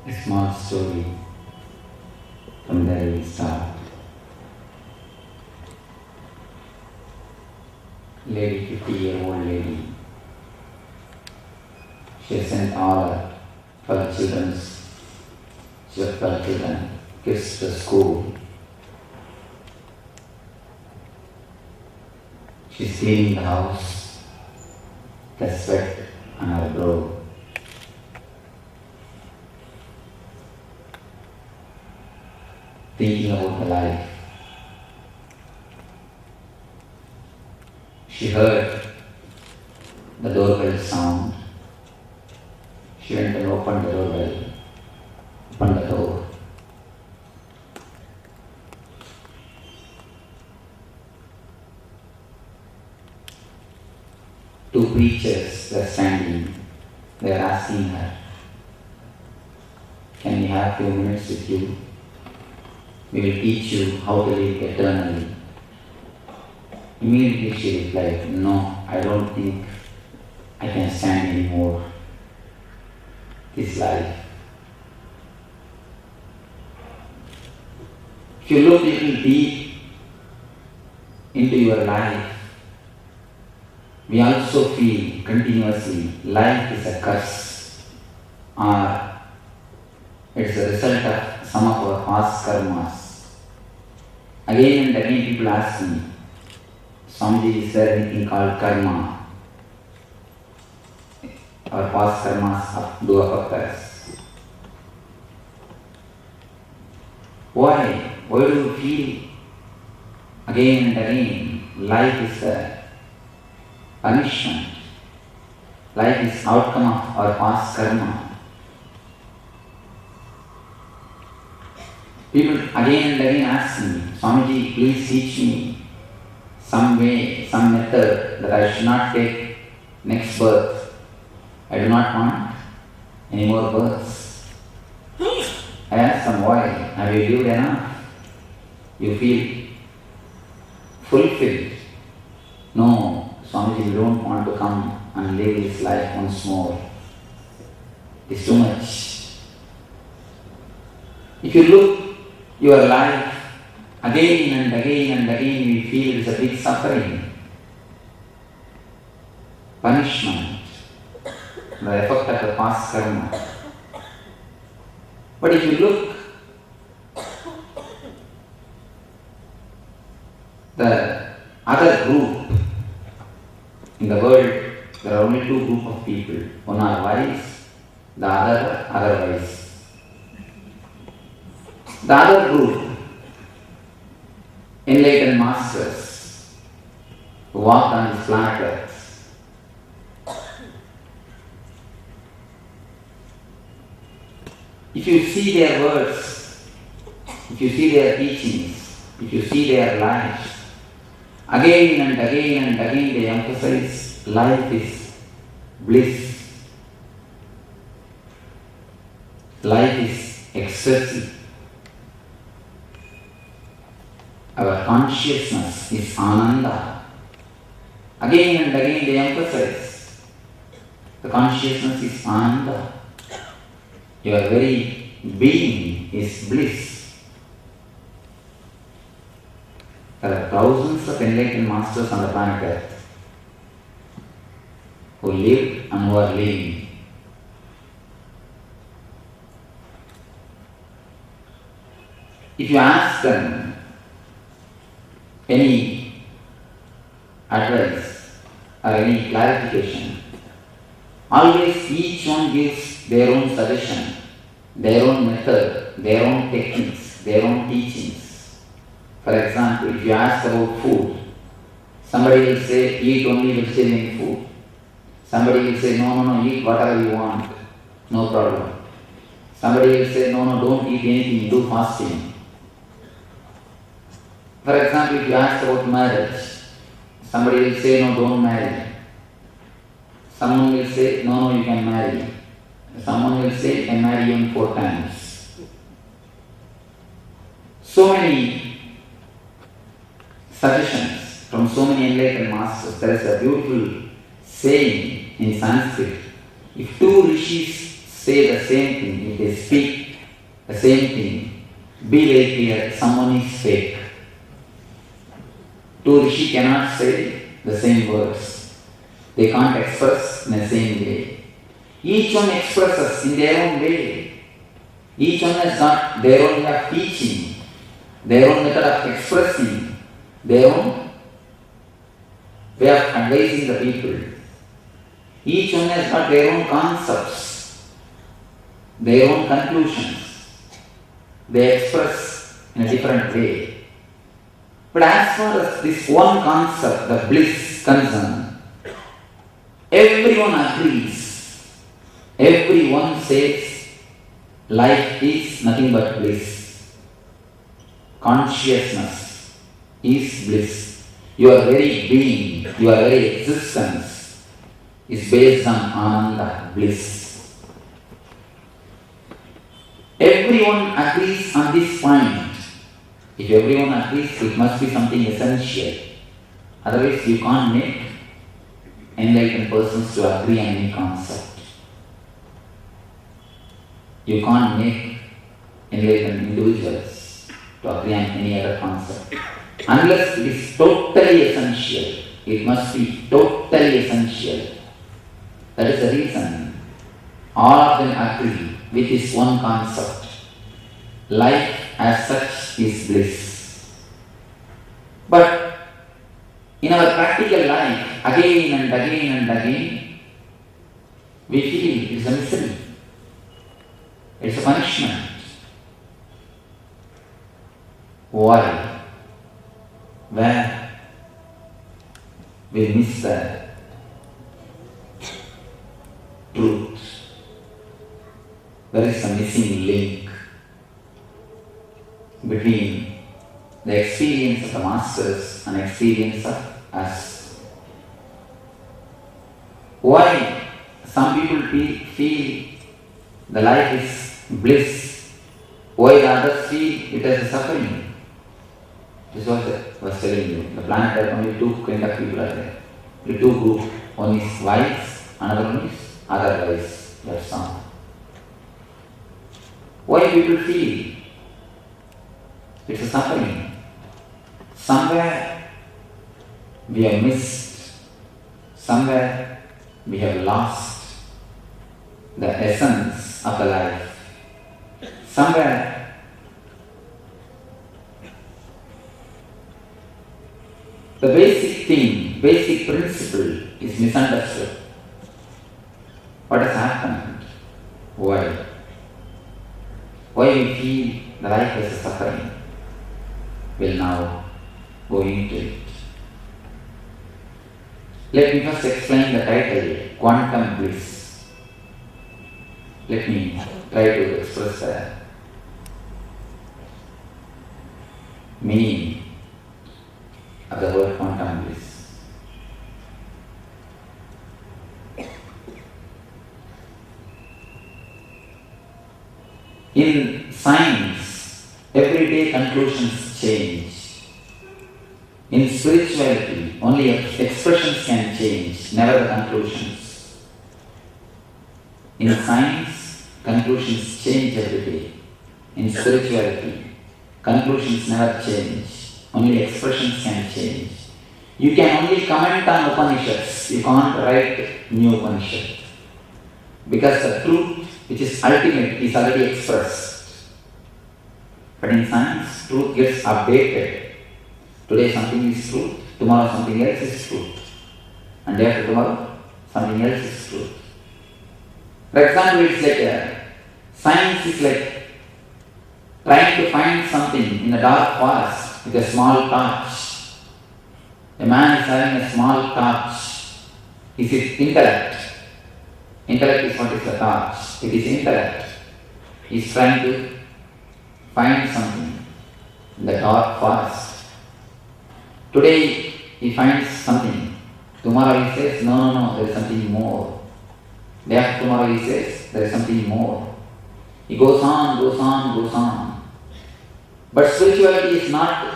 A small story from there we start. Lady, 50-year-old lady, she has sent all her children, kids to school. She's cleaning the house, the sweat on her brow. Thinking about the life. She heard the doorbell sound. She went and opened the doorbell, opened the door. Two preachers were standing. They were asking her, "Can we have 2 minutes with you? We will teach you how to live eternally." Immediately she replied, "No, I don't think I can stand anymore this life." If you look a little deep into your life, we also feel continuously life is a curse, or it's a result of some of our past karmas. Again and again people ask me, "Swamiji, is there anything called karma? Our past karmas do affect us. Why? Why do you feel again and again life is a punishment? Life is outcome of our past karma." People again and again ask me, "Swamiji, please teach me some way, some method that I should not take next birth. I do not want any more births." I ask them, "Why? Have you lived enough? You feel fulfilled?" "No, Swamiji, we don't want to come and live this life once more. It's too much." If you look your life again and again and again, we feel it's a big suffering, punishment, the effect of the past karma. But if you look the other group in the world, there are only two groups of people. One are wise, the other otherwise. The other group, enlightened masters who walked on this planet Earth. If you see their words, if you see their teachings, if you see their lives, again and again and again they emphasize life is bliss. Life is ecstasy. Our consciousness is ananda. Again and again they emphasize the consciousness is ananda. Your very being is bliss. There are thousands of enlightened masters on the planet Earth who lived and who are living. If you ask them any advice or any clarification, always each one gives their own suggestion, their own method, their own techniques, their own teachings. For example, if you ask about food, somebody will say, "Eat only vegetarian food." Somebody will say, no, eat whatever you want, no problem." Somebody will say, no, don't eat anything, do fasting." For example, if you ask about marriage, somebody will say, "No, don't marry." Someone will say, no, you can marry. Someone will say, "You can marry even 4 times." So many suggestions from so many enlightened masters. There is a beautiful saying in Sanskrit, "If 2 rishis say the same thing, if they speak the same thing, be very clear, someone is fake. Two rishi cannot say the same words. They can't express in the same way. Each one expresses in their own way. Each one has got their own way of teaching, their own method of expressing, their own way of advising the people. Each one has got their own concepts, their own conclusions. They express in a different way. But as far as this one concept, the bliss concerned, everyone agrees. Everyone says life is nothing but bliss. Consciousness is bliss. Your very being, your very existence is based on Ananda, bliss. Everyone agrees on this point. If everyone agrees, it must be something essential. Otherwise, you can't make enlightened persons to agree on any concept. You can't make enlightened individuals to agree on any other concept. Unless it is totally essential, it must be totally essential. That is the reason all of them agree with this one concept. Life as such is bliss. But in our practical life, again and again and again, we feel it's a misery. It's a punishment. Why? Where we miss the truth. There is a missing link between the experience of the masters and experience of us. Why some people feel the life is bliss, why the others feel it as a suffering? This was I was telling you. The planet had only two kind of people are there. The two groups. One is wise, another one is otherwise. That's all. Why people feel it's a suffering? Somewhere we have missed, somewhere we have lost the essence of the life. Somewhere the basic thing, basic principle is misunderstood. What has happened? Why? Why we feel the life is a suffering? We'll now go into it. Let me first explain the title, Quantum Bliss. Let me try to express the meaning of the word quantum bliss. In science, everyday conclusions change. In spirituality, only expressions can change, never the conclusions. In science, conclusions change every day. In spirituality, conclusions never change. Only expressions can change. You can only comment on Upanishads. You can't write new Upanishad. Because the truth, which is ultimate, is already expressed. But in science, truth gets updated. Today something is truth, tomorrow something else is truth. And day after tomorrow, something else is truth. For example, it's like science is like trying to find something in a dark forest with a small torch. A man is having a small torch. Is his intellect. Intellect is what is the torch. It is intellect. He is trying to find something in the dark forest. Today he finds something. Tomorrow he says, no, there is something more. Day after tomorrow he says, there is something more. He goes on. But spirituality is not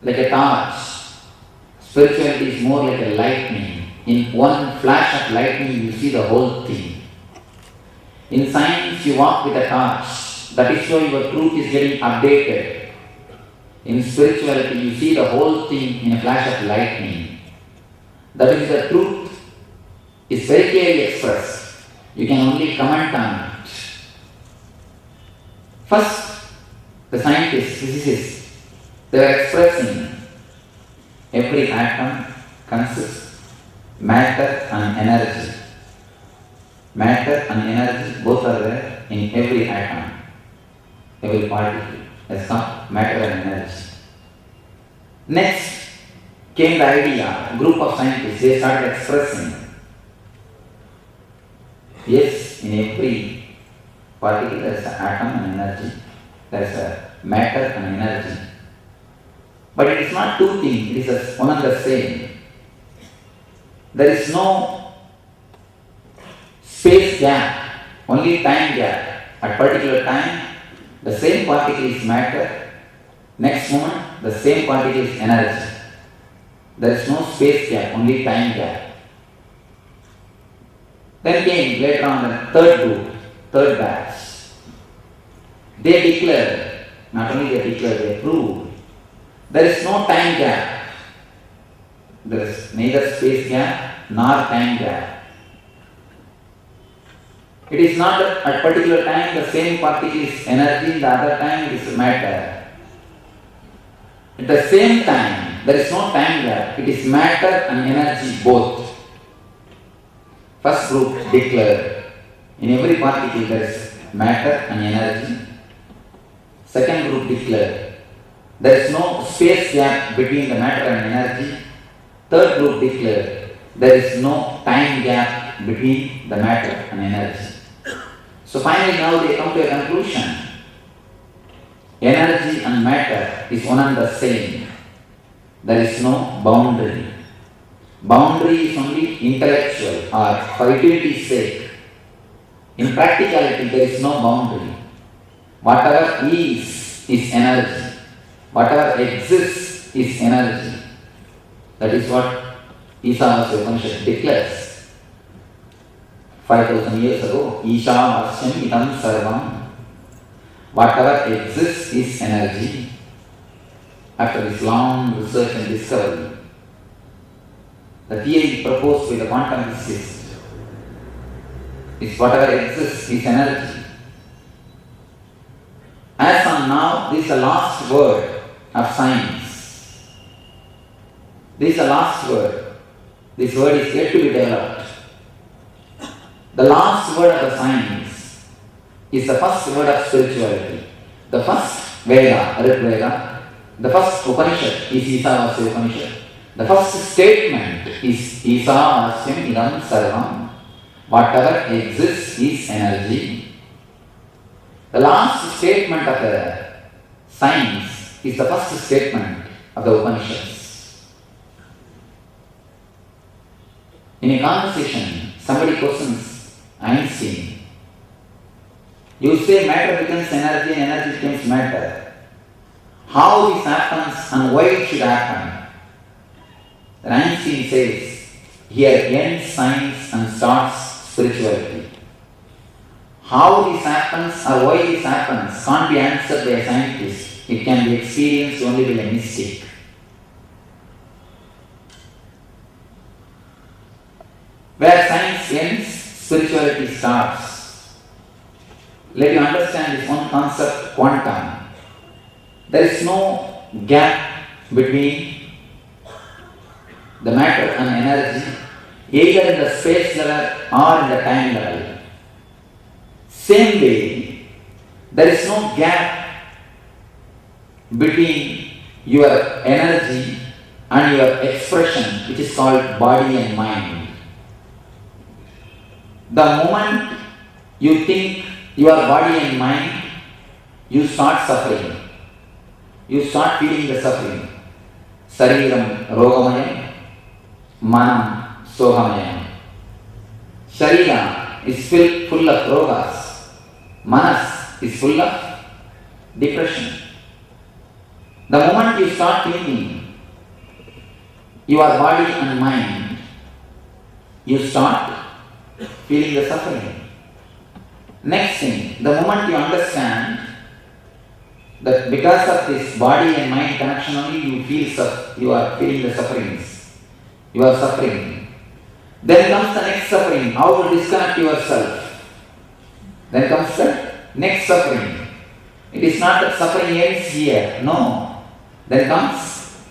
like a torch. Spirituality is more like a lightning. In one flash of lightning, you see the whole thing. In science, you walk with a torch. That is why your truth is getting updated. In spirituality, you see the whole thing in a flash of lightning. That is the truth. It's very clearly expressed. You can only comment on it. First, the scientists, physicists, they were expressing every atom consists matter and energy. Matter and energy both are there in every atom, every particle. That's called matter and energy. Next came the idea, a group of scientists, they started expressing, yes, in every particle there is an atom and energy, there is a matter and energy. But it is not two things, it is one and the same. There is no space gap, only time gap. At particular time, the same particle is matter, next moment, the same particle is energy. There is no space gap, only time gap. Then came later on the third group, third batch. They declared, not only they declared, they proved, there is no time gap. There is neither space gap nor time gap. It is not that at particular time the same particle is energy, the other time it is matter. At the same time, there is no time gap. It is matter and energy both. First group declared, in every particle there is matter and energy. Second group declared, there is no space gap between the matter and energy. Third group declared, there is no time gap between the matter and energy. So finally now they come to a conclusion. Energy and matter is one and the same. There is no boundary. Boundary is only intellectual or for utility's sake. In practicality there is no boundary. Whatever is energy. Whatever exists is energy. That is what Isha Upanishad declares. 5,000 years ago, Isha Vasyam Idam Sarvam. Whatever exists is energy. After this long research and discovery, the theory proposed by the quantum physicists is whatever exists is energy. As on now, this is the last word of science. This is the last word. This word is yet to be developed. The last word of the science is the first word of spirituality. The first Veda, Rig Veda, the first Upanishad is Isha Vasya Upanishad. The first statement is Isha Vasyam Idam Sarvam. Whatever exists is energy. The last statement of the science is the first statement of the Upanishads. In a conversation, somebody questions Einstein. You say matter becomes energy and energy becomes matter. How this happens and why it should happen? Then Einstein says, here ends science and starts spirituality. How this happens or why this happens can't be answered by a scientist. It can be experienced only by a mystic. Where science ends, spirituality starts. Let you understand this one concept, quantum. There is no gap between the matter and energy, either in the space level or in the time level. Same way, there is no gap between your energy and your expression, which is called body and mind. The moment you think your body and mind, you start suffering. You start feeling the suffering. Sariram rogamayam, manam sogamayam. Sharira is full of rogas. Manas is full of depression. The moment you start thinking your body and mind you start feeling the suffering. Next thing, the moment you understand that because of this body and mind connection only you are feeling the sufferings. You are suffering. Then comes the next suffering, how to disconnect yourself. Then comes the next suffering. It is not that suffering ends here, no. Then comes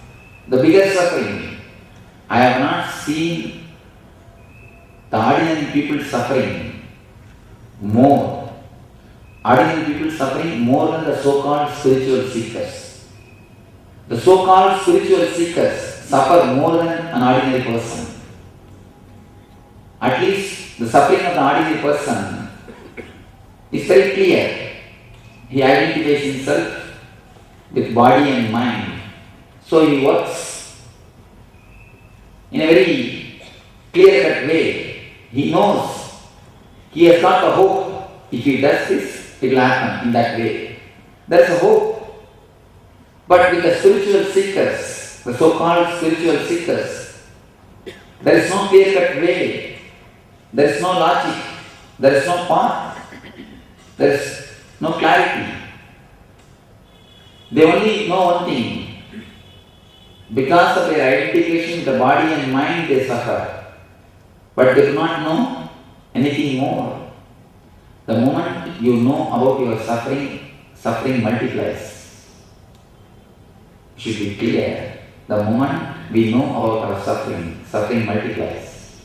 the bigger suffering. I have not seen the ordinary people suffering more. Ordinary people suffering more than the so-called spiritual seekers. The so-called spiritual seekers suffer more than an ordinary person. At least the suffering of the ordinary person is very clear. He identifies himself with body and mind. So he works in a very clear-cut way. He knows. He has got the hope. If he does this, it will happen in that way. There is a hope. But with the spiritual seekers, the so-called spiritual seekers, there is no clear-cut way. There is no logic. There is no path. There is no clarity. They only know one thing. Because of their identification with the body and mind, they suffer. But they do not know anything more. The moment you know about your suffering, suffering multiplies. It should be clear. The moment we know about our suffering, suffering multiplies.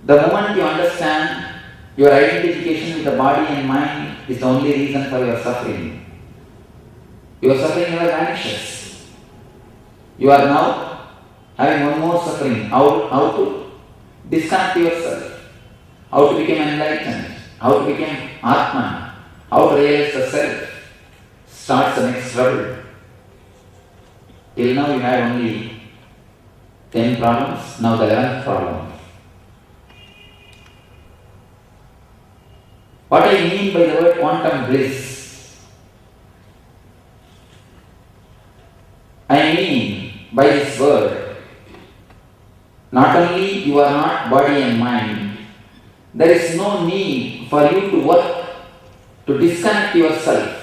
The moment you understand your identification with the body and mind is the only reason for your suffering, your suffering never vanishes. You are now having one more suffering. How to disconnect yourself, how to become enlightened, how to become Atman, how to realize the self. Starts the next trouble. Till now you had only 10 problems, now the 11th problem. What I mean by the word quantum bliss? I mean by this word, not only you are not body and mind, there is no need for you to work to disconnect yourself